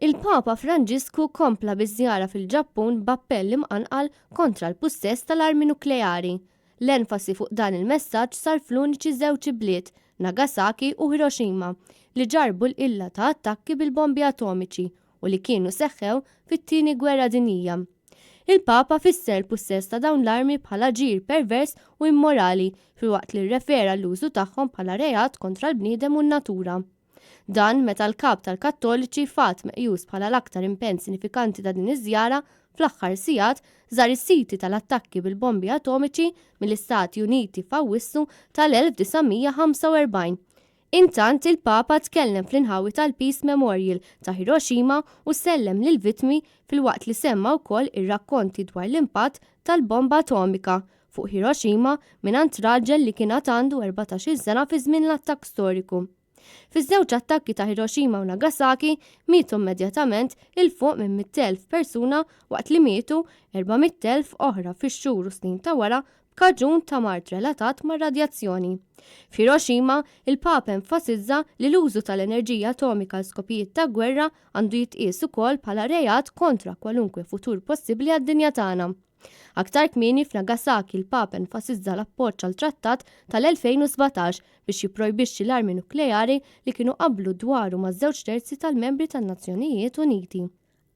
Il-Papa Franġisku kompla biż-żjara fil-Ġappun b'appell imqanqal kontra l-pussess tal-armi nukleari. L-enfasi fuq dan il-messaġġ sar fl-uniċi żewġ bliet, Nagasaki u Hiroshima, li ġarbu l-qilla ta' attakki bil-bombi atomiċi u li kienu seħħew fit-tieni gwerra dinjija. Il-Papa fisser l-pussess ta' dawn l-armi bħala ġir pervers u immorali filwaqt li rrefera l-użu tagħhom bħala reat kontra l-bniedem u n-natura. Dan meta l-kap tal-Kattoliċi fat meqjus bħala l-aktar impenn sinifikanti ta' din iż-żjara fl-aħħar sigħat żar is-siti tal-attakki bil-bombi atomiċi mill-Istati Uniti f'Awwissu tal-1945. Intant il-Papa tkellem fl-inħawi tal-Peace Memorial ta' Hiroshima u sellem lill-vittmi filwaqt li semma wkoll ir-rakkonti dwar l-impatt tal-bomba atomika fuq Hiroshima mingħand raġel li kien għandu 14-il sena fi żmien l-attakk storiku. Fiż-żewġ attakki ta' Hiroshima u Nagasaki mietu immedjatament il fuq minn 100,000 persuna waqt li mietu 400,000 oħra fix-xhur u snin ta' wara b'kaġun ta' mart relatat mar-radjazzjoni. F'Hiroshima, il-Papa enfasizza li l-użu tal-enerġija atomika għal skopijiet ta' gwerra għandu jitqies ukoll bħala reat kontra kwalunkwe futur possibbli għad-dinja tagħna. Aktar kmieni f'Nagasaki il-Papa enfasizza l-appoġġ għal trattat tal-2017 biex jipprojbixxi l-armi nukleari li kienu qablu dwaru maż-żewġ terzi tal-membri tan-Nazzjonijiet Uniti.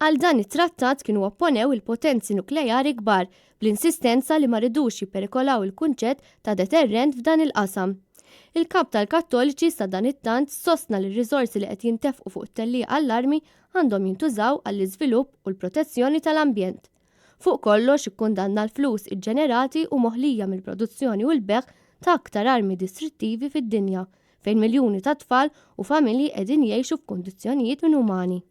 Għal dan it-trattat kienu opponew il-potenzi nukleari kbar bl-insistenza li ma ridux jipperikolaw il-kunċett ta' deterrent f'dan il-qasam. Il-kap tal-Kattoliċi sa dan it-tant sostna li r-riżorsi li qed jintefqu fuq it-tellieq għall-armi għandhom jintużaw għall-iżvilupp u l-protezzjoni tal-ambjent. Fuq kollox ikkundanna l-flus iġġenerati u moħlija mill-produzzjoni u l-beħ ta' aktar armi distrittivi fid-dinja, fejn miljuni ta' tfal u familji qegħdin jgħixu f'kundizzjonijiet inumani.